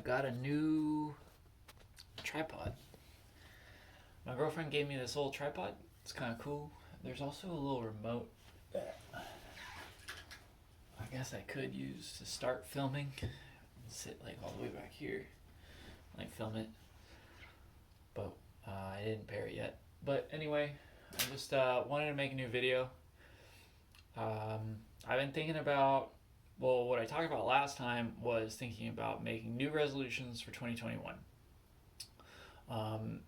I've got a new tripod. My girlfriend gave me this old tripod. It's kind of cool. There's also a little remote that I guess I could use to start filming. Sit like all the way back here, like film it. But I didn't pair it yet. But anyway, I just wanted to make a new video. I've been thinking about, well, what I talked about last time was thinking about making new resolutions for 2021. And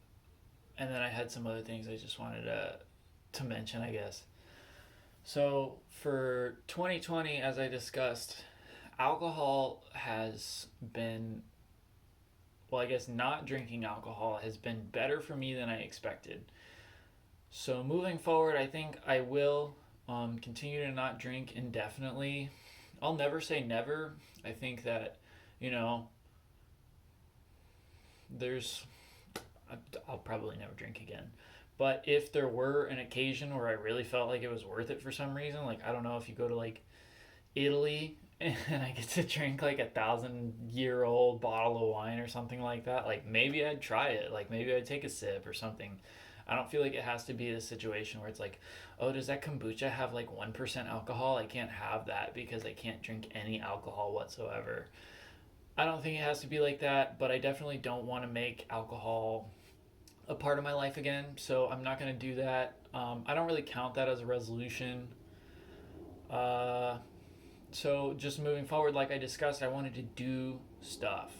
then I had some other things I just wanted to mention, I guess. So for 2020, as I discussed, alcohol has been, well, I guess not drinking alcohol has been better for me than I expected. So moving forward, I think I will continue to not drink indefinitely. I'll never say never. I think that, you know, there's, I'll probably never drink again. But if there were an occasion where I really felt like it was worth it for some reason, like I don't know, if you go to like Italy and I get to drink like 1,000-year-old bottle of wine or something like that, like maybe I'd try it. Like maybe I'd take a sip or something. I don't feel like it has to be a situation where it's like, oh, does that kombucha have like 1% alcohol? I can't have that because I can't drink any alcohol whatsoever. I don't think it has to be like that, but I definitely don't want to make alcohol a part of my life again, so I'm not going to do that. I don't really count that as a resolution. Uh, so just moving forward, like I discussed, I wanted to do stuff.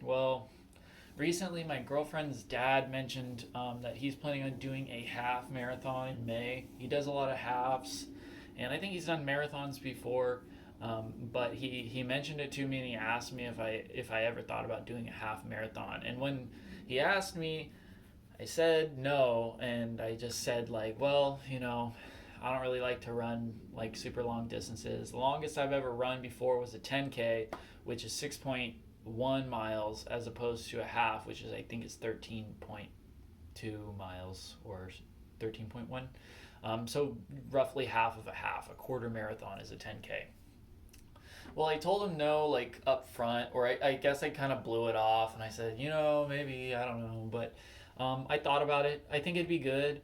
Well, recently my girlfriend's dad mentioned that he's planning on doing a half marathon in May. He does a lot of halves, and I think he's done marathons before. But he mentioned it to me and he asked me if I ever thought about doing a half marathon. And when he asked me, I said no, and I just said like, well, I don't really like to run like super long distances. The longest I've ever run before was a 10K, which is 6.1 miles, as opposed to a half, which is I think is 13.2 miles or 13.1. So roughly half of a half. A quarter marathon is a 10K. Well, I told him no, like up front, or I guess I kind of blew it off, and I said, maybe I don't know, but I thought about it. I think it'd be good.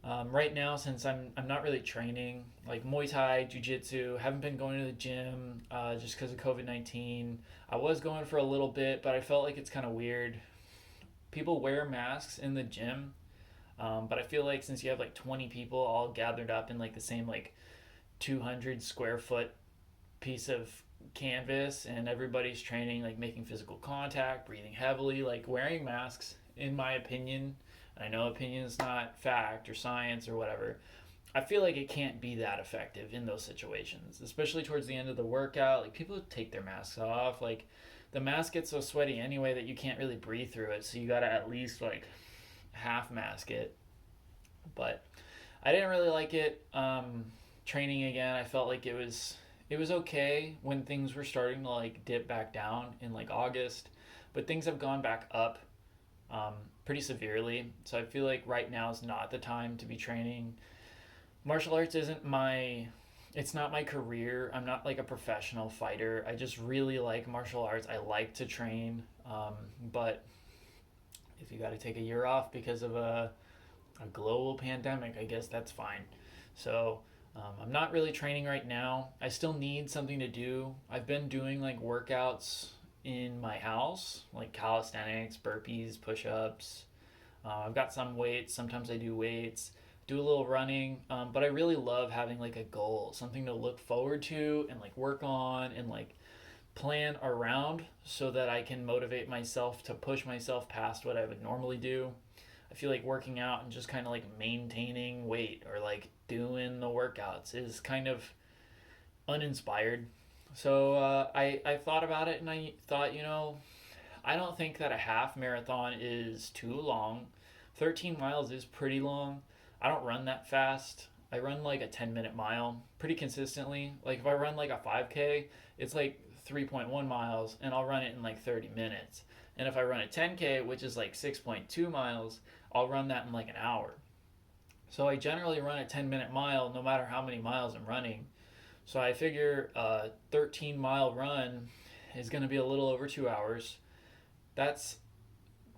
Right now, since I'm not really training, like Muay Thai, Jiu Jitsu, haven't been going to the gym just because of COVID-19. I was going for a little bit, but I felt like it's kind of weird. People wear masks in the gym, but I feel like since you have like 20 people all gathered up in like the same like 200 square foot piece of canvas and everybody's training like making physical contact, breathing heavily, like wearing masks, in my opinion, and I know opinion is not fact or science or whatever, I feel like it can't be that effective in those situations, especially towards the end of the workout. Like people take their masks off, like the mask gets so sweaty anyway that you can't really breathe through it, so you gotta at least like half mask it. But I didn't really like it. Training again, I felt like it was okay when things were starting to like dip back down in like August, but things have gone back up pretty severely. So I feel like right now is not the time to be training. Martial arts isn't my, it's not my career. I'm not like a professional fighter. I just really like martial arts. I like to train, but if you got to take a year off because of a global pandemic, I guess that's fine. So I'm not really training right now. I still need something to do. I've been doing like workouts in my house, like calisthenics, burpees, push ups. I've got some weights. Sometimes I do weights, do a little running. But I really love having like a goal, something to look forward to and like work on and like plan around so that I can motivate myself to push myself past what I would normally do. I feel like working out and just kind of like maintaining weight or like doing the workouts is kind of uninspired. So I thought about it and I thought, I don't think that a half marathon is too long. 13 miles is pretty long. I don't run that fast. I run like a 10-minute mile pretty consistently. Like if I run like a 5K, it's like 3.1 miles and I'll run it in like 30 minutes. And if I run a 10K, which is like 6.2 miles, I'll run that in like an hour. So I generally run a 10-minute mile no matter how many miles I'm running. So I figure a 13-mile run is going to be a little over 2 hours. That's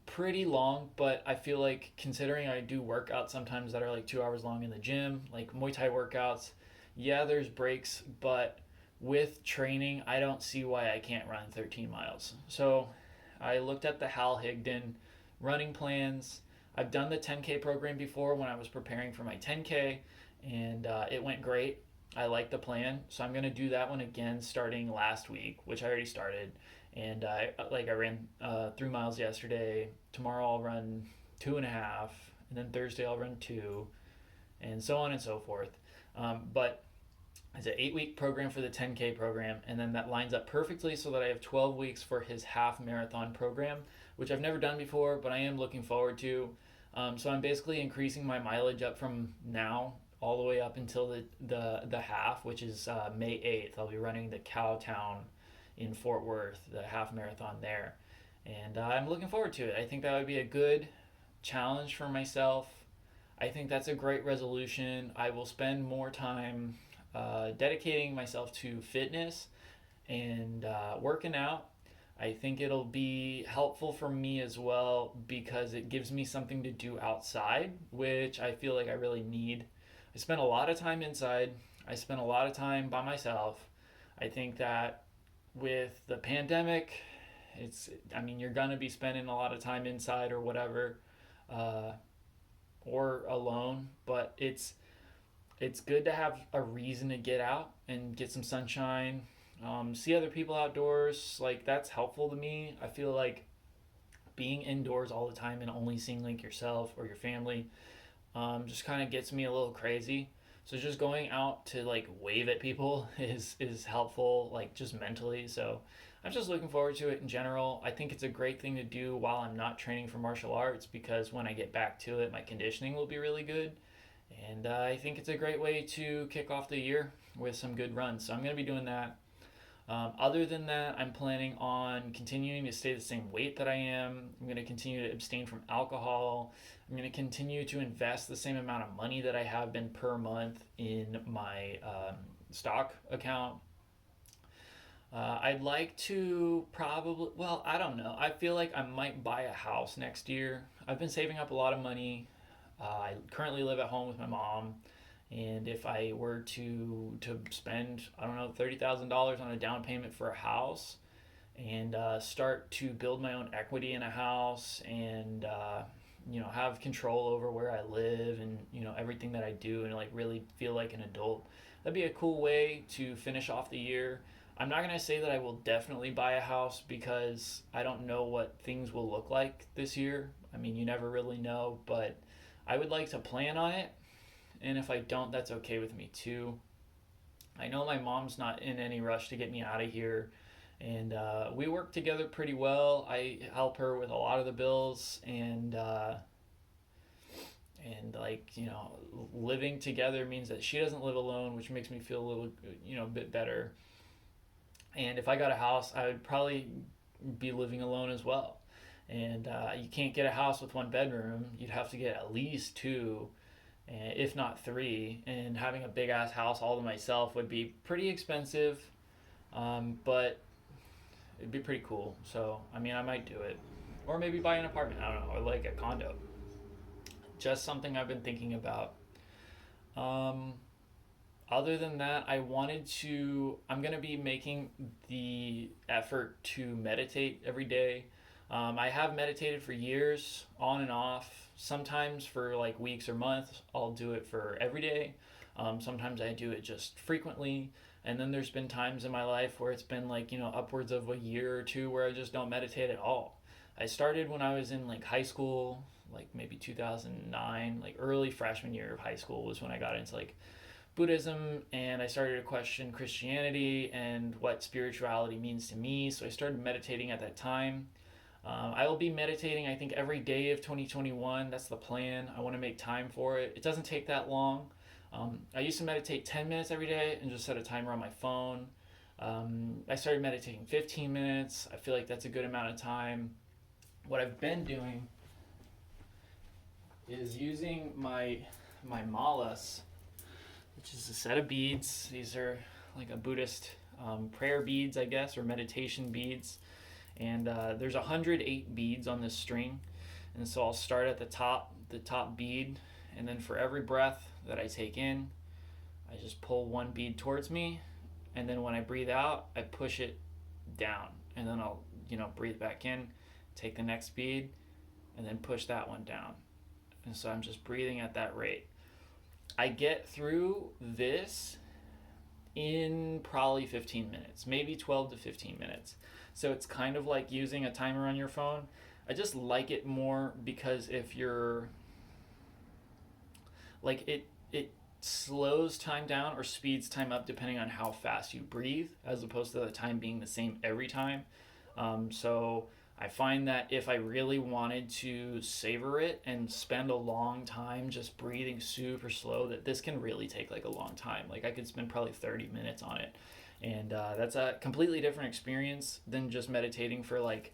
pretty long, but I feel like considering I do workouts sometimes that are like 2 hours long in the gym, like Muay Thai workouts, yeah, there's breaks, but with training, I don't see why I can't run 13 miles. So I looked at the Hal Higdon running plans. I've done the 10K program before when I was preparing for my 10K, and it went great. I like the plan, so I'm gonna do that one again starting last week, which I already started. And I ran 3 miles yesterday. Tomorrow I'll run 2.5, and then Thursday I'll run 2, and so on and so forth. But it's an 8 week program for the 10K program, and then that lines up perfectly so that I have 12 weeks for his half marathon program, which I've never done before, but I am looking forward to. So I'm basically increasing my mileage up from now all the way up until the half, which is May 8th. I'll be running the Cowtown in Fort Worth, the half marathon there. And I'm looking forward to it. I think that would be a good challenge for myself. I think that's a great resolution. I will spend more time dedicating myself to fitness and working out. I think it'll be helpful for me as well because it gives me something to do outside, which I feel like I really need. I spend a lot of time inside, I spend a lot of time by myself. I think that with the pandemic, I mean, you're gonna be spending a lot of time inside or whatever, uh, or alone, but it's good to have a reason to get out and get some sunshine, see other people outdoors. Like that's helpful to me. I feel like being indoors all the time and only seeing like yourself or your family just kind of gets me a little crazy. So just going out to like wave at people is helpful, like just mentally. So I'm just looking forward to it in general. I think it's a great thing to do while I'm not training for martial arts because when I get back to it, my conditioning will be really good. And I think it's a great way to kick off the year with some good runs. So I'm going to be doing that. Other than that, I'm planning on continuing to stay the same weight that I am. I'm going to continue to abstain from alcohol. I'm going to continue to invest the same amount of money that I have been per month in my stock account. I'd like to probably, well, I don't know. I feel like I might buy a house next year. I've been saving up a lot of money. I currently live at home with my mom, and if I were to spend, I don't know, $30,000 on a down payment for a house, and start to build my own equity in a house, and have control over where I live, and everything that I do, and like really feel like an adult, that'd be a cool way to finish off the year. I'm not gonna say that I will definitely buy a house because I don't know what things will look like this year. I mean, you never really know, but I would like to plan on it, and if I don't, that's okay with me too. I know my mom's not in any rush to get me out of here, and we work together pretty well. I help her with a lot of the bills, and like living together means that she doesn't live alone, which makes me feel a little bit better. And if I got a house, I would probably be living alone as well. And you can't get a house with one bedroom. You'd have to get at least two, if not three. And having a big ass house all to myself would be pretty expensive, but it'd be pretty cool. So, I mean, I might do it. Or maybe buy an apartment, I don't know, or like a condo. Just something I've been thinking about. Um, Other than that, I'm going to be making the effort to meditate every day. I have meditated for years, on and off. Sometimes for like weeks or months, I'll do it for every day. Sometimes I do it just frequently. And then there's been times in my life where it's been like, upwards of a year or two where I just don't meditate at all. I started when I was in like high school, like maybe 2009, like early freshman year of high school was when I got into like Buddhism, and I started to question Christianity and what spirituality means to me. So I started meditating at that time. I will be meditating, I think, every day of 2021. That's the plan. I want to make time for it. It doesn't take that long. I used to meditate 10 minutes every day and just set a timer on my phone. I started meditating 15 minutes. I feel like that's a good amount of time. What I've been doing is using my malas, which is a set of beads. These are like a Buddhist prayer beads, I guess, or meditation beads. And there's 108 beads on this string, and so I'll start at the top bead, and then for every breath that I take in, I just pull one bead towards me, and then when I breathe out, I push it down, and then I'll breathe back in, take the next bead, and then push that one down. And so I'm just breathing at that rate. I get through this in probably 15 minutes, maybe 12 to 15 minutes. So it's kind of like using a timer on your phone. I just like it more because if you're like it slows time down or speeds time up depending on how fast you breathe, as opposed to the time being the same every time. So I find that if I really wanted to savor it and spend a long time just breathing super slow, that this can really take like a long time. Like I could spend probably 30 minutes on it. And that's a completely different experience than just meditating for like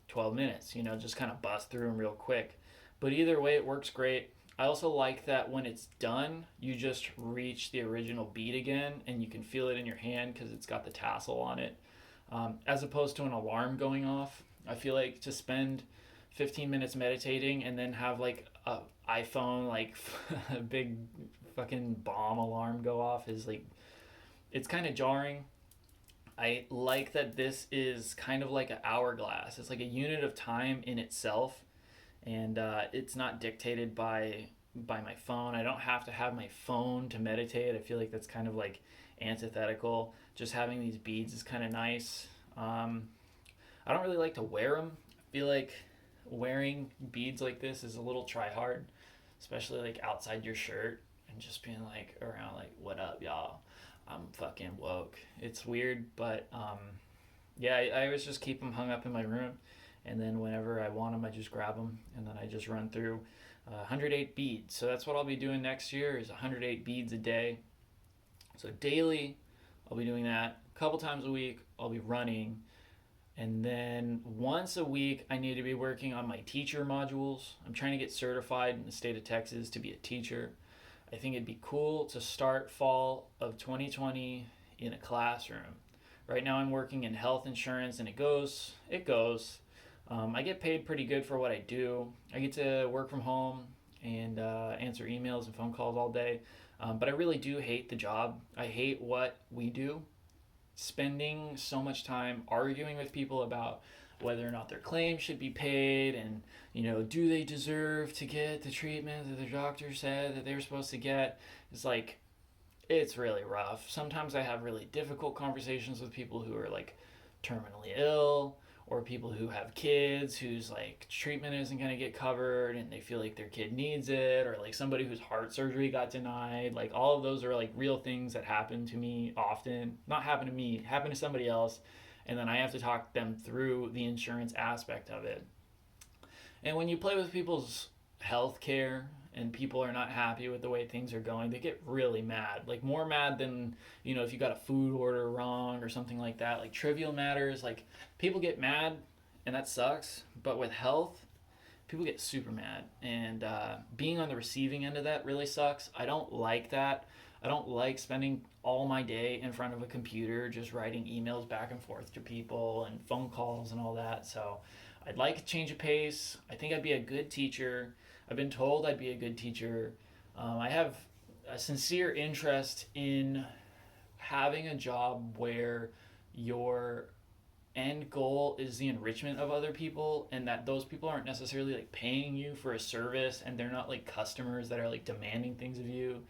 12 minutes, just kind of bust through them real quick. But either way, it works great. I also like that when it's done, you just reach the original beat again and you can feel it in your hand because it's got the tassel on it. As opposed to an alarm going off, I feel like to spend 15 minutes meditating and then have like a iPhone, like a big fucking bomb alarm go off is like, it's kind of jarring. I like that this is kind of like an hourglass. It's like a unit of time in itself, and it's not dictated by my phone. I don't have to have my phone to meditate. I feel like that's kind of like antithetical. Just having these beads is kind of nice. I don't really like to wear them. I feel like wearing beads like this is a little try hard, especially like outside your shirt and just being like around like, what up, y'all? I'm fucking woke. It's weird, but yeah, I always just keep them hung up in my room, and then whenever I want them, I just grab them, and then I just run through 108 beads. So that's what I'll be doing next year is 108 beads a day. So daily, I'll be doing that. A couple times a week, I'll be running. And then once a week, I need to be working on my teacher modules. I'm trying to get certified in the state of Texas to be a teacher. I think it'd be cool to start fall of 2020 in a classroom. Right now, I'm working in health insurance, and it goes. I get paid pretty good for what I do. I get to work from home and answer emails and phone calls all day. But I really do hate the job. I hate what we do. Spending so much time arguing with people about whether or not their claims should be paid and, do they deserve to get the treatment that their doctor said that they were supposed to get. It's like, it's really rough. Sometimes I have really difficult conversations with people who are like terminally ill or people who have kids whose like treatment isn't going to get covered and they feel like their kid needs it, or like somebody whose heart surgery got denied. Like all of those are like real things that happen to me often. Not happen to me, happen to somebody else, and then I have to talk them through the insurance aspect of it. And when you play with people's health care and people are not happy with the way things are going, they get really mad. Like more mad than, if you got a food order wrong or something like that. Like trivial matters, like people get mad and that sucks. But with health, people get super mad. And being on the receiving end of that really sucks. I don't like that. I don't like spending all my day in front of a computer just writing emails back and forth to people and phone calls and all that. So I'd like a change of pace. I think I'd be a good teacher. I've been told I'd be a good teacher. I have a sincere interest in having a job where your end goal is the enrichment of other people, and that those people aren't necessarily like paying you for a service, and they're not like customers that are like demanding things of you.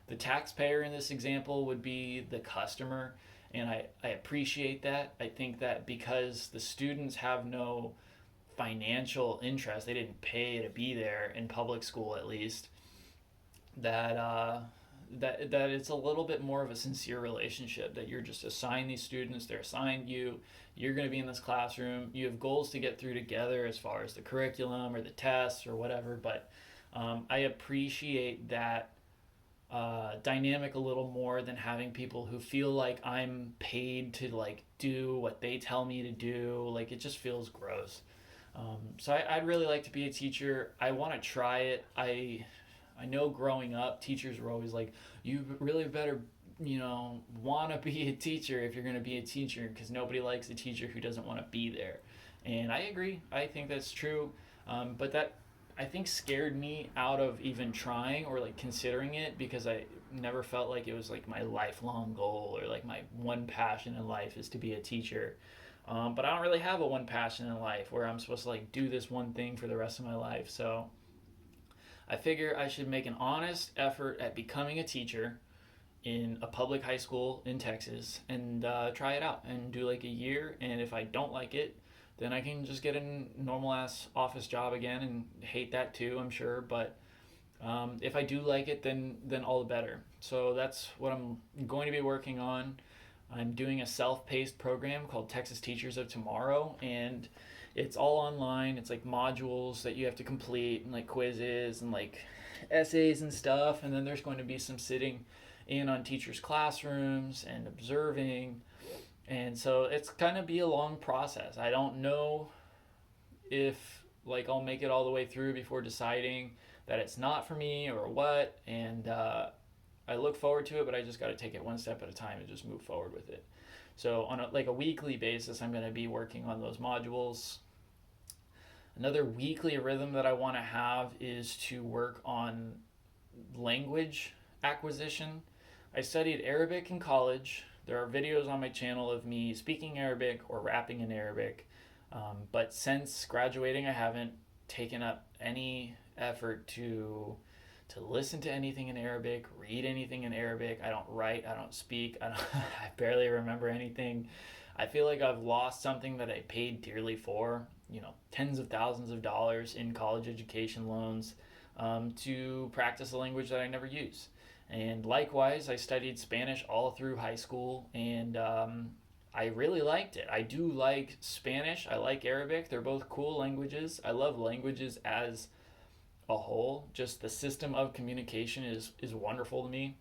The taxpayer in this example would be the customer, and I appreciate that. I think that because the students have no financial interest, they didn't pay to be there in public school at least, that that it's a little bit more of a sincere relationship, that you're just assigned these students, they're assigned you, you're going to be in this classroom, you have goals to get through together as far as the curriculum or the tests or whatever. But I appreciate that dynamic a little more than having people who feel like I'm paid to like do what they tell me to do. Like it just feels gross. So I'd really like to be a teacher. I want to try it. I know growing up, teachers were always like, you really better want to be a teacher if you're going to be a teacher, because nobody likes a teacher who doesn't want to be there. And I agree. I think that's true. But that, I think, scared me out of even trying or like considering it, because I never felt like it was like my lifelong goal, or like my one passion in life is to be a teacher. But I don't really have a one passion in life where I'm supposed to like do this one thing for the rest of my life. So I figure I should make an honest effort at becoming a teacher in a public high school in Texas, and try it out and do like a year. And if I don't like it, then I can just get a normal ass office job again and hate that too, I'm sure. But if I do like it, then all the better. So that's what I'm going to be working on. I'm doing a self-paced program called Texas Teachers of Tomorrow, and it's all online. It's like modules that you have to complete, and like quizzes and like essays and stuff. And then there's going to be some sitting in on teachers' classrooms and observing. And so it's gonna be a long process. I don't know if like I'll make it all the way through before deciding that it's not for me or what. And I look forward to it, but I just got to take it one step at a time and just move forward with it. So on a weekly basis, I'm going to be working on those modules. Another weekly rhythm that I want to have is to work on language acquisition. I studied Arabic in college. There are videos on my channel of me speaking Arabic or rapping in Arabic. But since graduating, I haven't taken up any effort to listen to anything in Arabic, read anything in Arabic. I don't write, I don't speak, I barely remember anything. I feel like I've lost something that I paid dearly for, tens of thousands of dollars in college education loans, to practice a language that I never use. And likewise, I studied Spanish all through high school, and I really liked it. I do like Spanish. I like Arabic. They're both cool languages. I love languages as a whole. Just the system of communication is wonderful to me.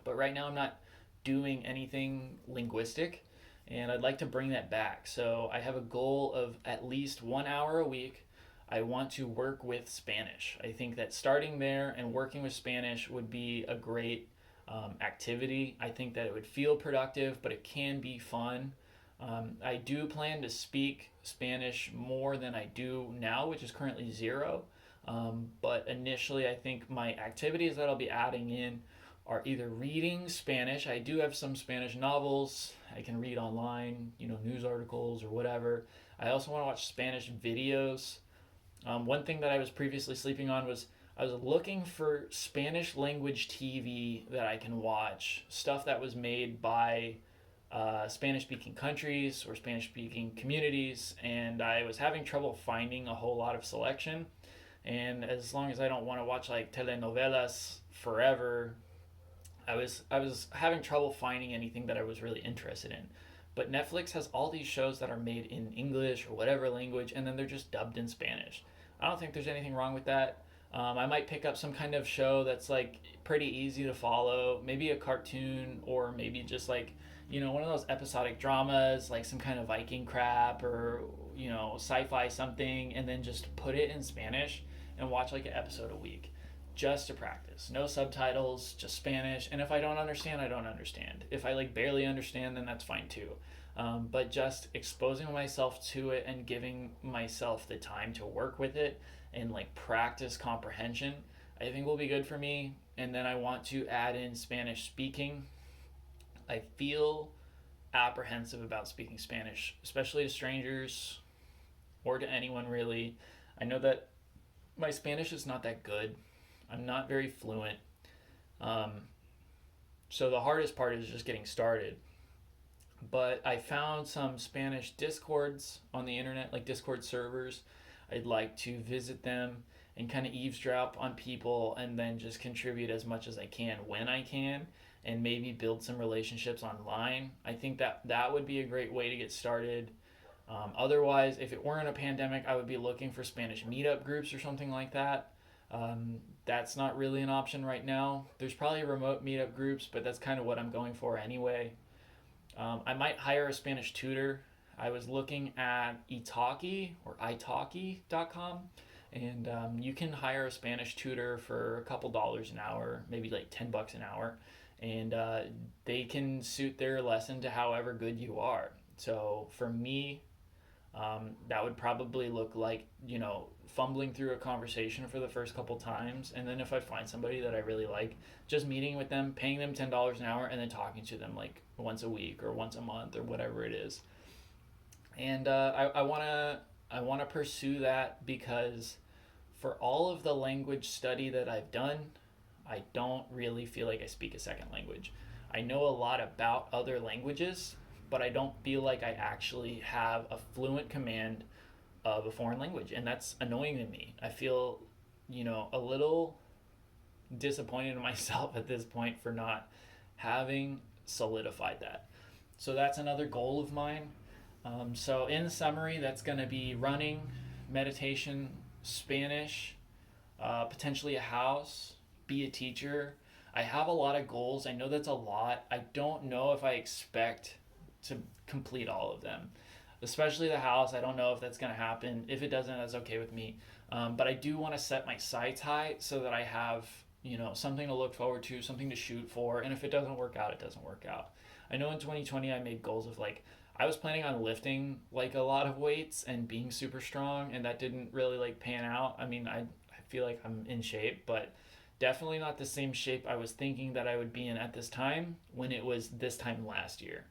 But right now, I'm not doing anything linguistic, and I'd like to bring that back. So I have a goal of at least 1 hour a week. I want to work with Spanish. I think that starting there and working with Spanish would be a great activity. I think that it would feel productive, but it can be fun. I do plan to speak Spanish more than I do now, which is currently zero. But initially, I think my activities that I'll be adding in are either reading Spanish. I do have some Spanish novels I can read online, news articles or whatever. I also want to watch Spanish videos. One thing that I was previously sleeping on was I was looking for Spanish language TV that I can watch, stuff that was made by Spanish speaking countries or Spanish speaking communities, and I was having trouble finding a whole lot of selection. And as long as I don't want to watch like telenovelas forever, I was having trouble finding anything that I was really interested in. But Netflix has all these shows that are made in English or whatever language, and then they're just dubbed in Spanish. I don't think there's anything wrong with that. I might pick up some kind of show that's like pretty easy to follow, maybe a cartoon, or maybe just like, one of those episodic dramas, like some kind of Viking crap, or, sci-fi something, and then just put it in Spanish and watch like an episode a week just to practice. No subtitles, just Spanish. And if I don't understand, I don't understand. If I like barely understand, then that's fine too. But just exposing myself to it and giving myself the time to work with it and like practice comprehension, I think will be good for me. And then I want to add in Spanish speaking. I feel apprehensive about speaking Spanish, especially to strangers or to anyone really. I know that my Spanish is not that good. I'm not very fluent. Um, so the hardest part is just getting started. But I found some Spanish Discords on the internet, like Discord servers. I'd like to visit them and kind of eavesdrop on people, and then just contribute as much as I can when I can, and maybe build some relationships online. I think that would be a great way to get started. Otherwise, if it weren't a pandemic, I would be looking for Spanish meetup groups or something like that. That's not really an option right now. There's probably remote meetup groups, but that's kind of what I'm going for anyway. I might hire a Spanish tutor. I was looking at Italki or italki.com, and you can hire a Spanish tutor for a couple dollars an hour, maybe like $10 an hour, and they can suit their lesson to however good you are. So for me, that would probably look like, fumbling through a conversation for the first couple times. And then if I find somebody that I really like, just meeting with them, paying them $10 an hour, and then talking to them like once a week or once a month or whatever it is. And I want to pursue that because for all of the language study that I've done, I don't really feel like I speak a second language. I know a lot about other languages, but I don't feel like I actually have a fluent command of a foreign language, and that's annoying to me. I feel, a little disappointed in myself at this point for not having solidified that. So that's another goal of mine. So in summary, that's going to be running, meditation, Spanish, potentially a house, be a teacher. I have a lot of goals. I know that's a lot. I don't know if I expect to complete all of them, especially the house. I don't know if that's going to happen. If it doesn't, that's okay with me. But I do want to set my sights high so that I have, something to look forward to, something to shoot for. And if it doesn't work out, it doesn't work out. I know in 2020 I made goals of like, I was planning on lifting like a lot of weights and being super strong, and that didn't really like pan out. I mean, I feel like I'm in shape, but definitely not the same shape I was thinking that I would be in at this time when it was this time last year.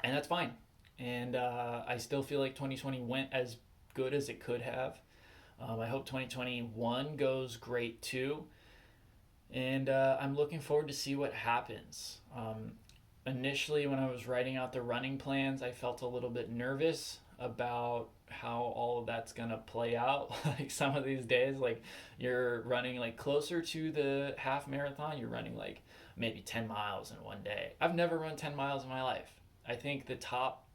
And that's fine. And I still feel like 2020 went as good as it could have. I hope 2021 goes great too. And I'm looking forward to see what happens. Initially, when I was writing out the running plans, I felt a little bit nervous about how all of that's gonna play out. Like some of these days, like you're running like closer to the half marathon, you're running like maybe 10 miles in one day. I've never run 10 miles in my life. I think the top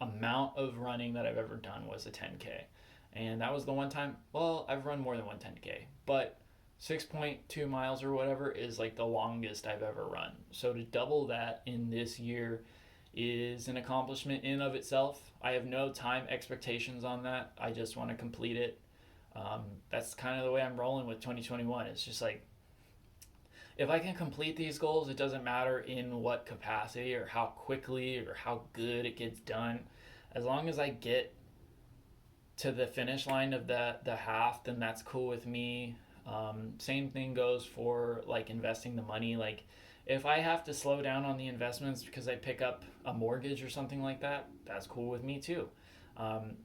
amount of running that I've ever done was a 10K. And that was the one time, well, I've run more than one 10K, but 6.2 miles or whatever is like the longest I've ever run. So to double that in this year is an accomplishment in of itself. I have no time expectations on that. I just want to complete it. That's kind of the way I'm rolling with 2021. It's just like, if I can complete these goals, it doesn't matter in what capacity or how quickly or how good it gets done. As long as I get to the finish line of the half, then that's cool with me. Same thing goes for like investing the money. Like if I have to slow down on the investments because I pick up a mortgage or something like that, that's cool with me too. Um,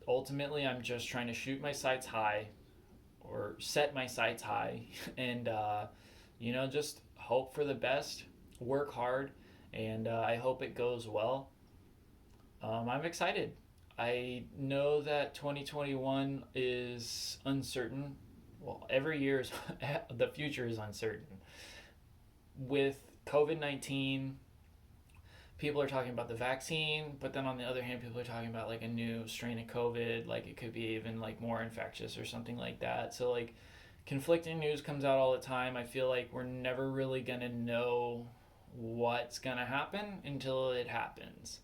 Ultimately, I'm just trying to shoot my sights high or set my sights high and, just hope for the best, work hard, and I hope it goes well. I'm excited. I know that 2021 is uncertain. Well, every year is the future is uncertain. With COVID-19, people are talking about the vaccine, but then on the other hand, people are talking about like a new strain of COVID, like it could be even like more infectious or something like that. So like conflicting news comes out all the time. I feel like we're never really gonna know what's gonna happen until it happens.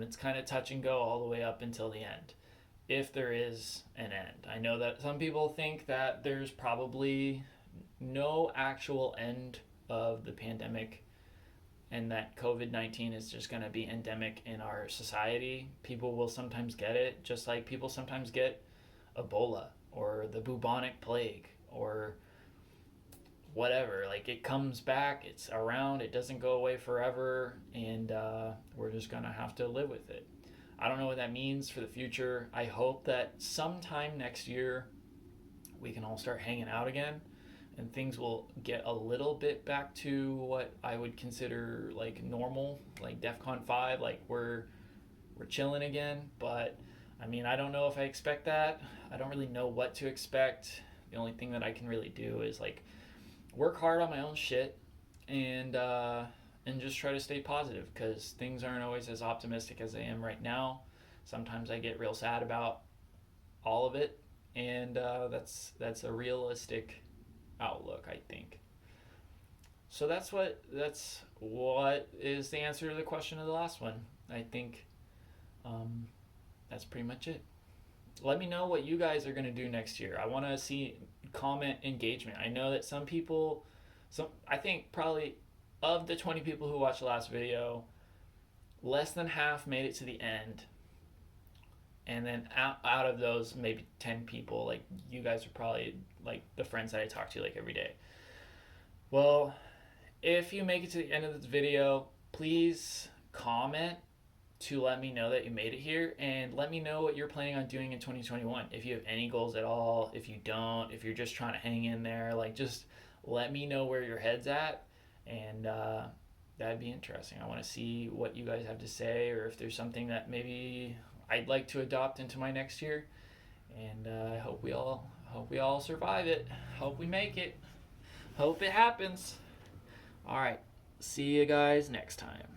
It's kind of touch and go all the way up until the end, if there is an end. I know that some people think that there's probably no actual end of the pandemic and that COVID-19 is just going to be endemic in our society. People will sometimes get it, just like people sometimes get Ebola or the bubonic plague or whatever. Like it comes back, it's around, it doesn't go away forever, and we're just going to have to live with it. I don't know what that means for the future. I hope that sometime next year we can all start hanging out again and things will get a little bit back to what I would consider like normal, like DEFCON 5, like we're chilling again. But I mean, I don't know if I expect that. I don't really know what to expect. The only thing that I can really do is like work hard on my own shit and just try to stay positive because things aren't always as optimistic as I am right now. Sometimes I get real sad about all of it, and that's a realistic outlook, I think. So that's what is the answer to the question of the last one. I think um, that's pretty much it. Let me know what you guys are gonna do next year. I want to see comment engagement. I know that some people, I think probably of the 20 people who watched the last video, less than half made it to the end. And then out of those, maybe 10 people, like you guys are probably like the friends that I talk to like every day. Well, if you make it to the end of this video, please comment to let me know that you made it here, and let me know what you're planning on doing in 2021. If you have any goals at all, if you don't, if you're just trying to hang in there, like just let me know where your head's at, and that'd be interesting. I want to see what you guys have to say, or if there's something that maybe I'd like to adopt into my next year. And I hope we all survive it. Hope we make it. Hope it happens. All right. See you guys next time.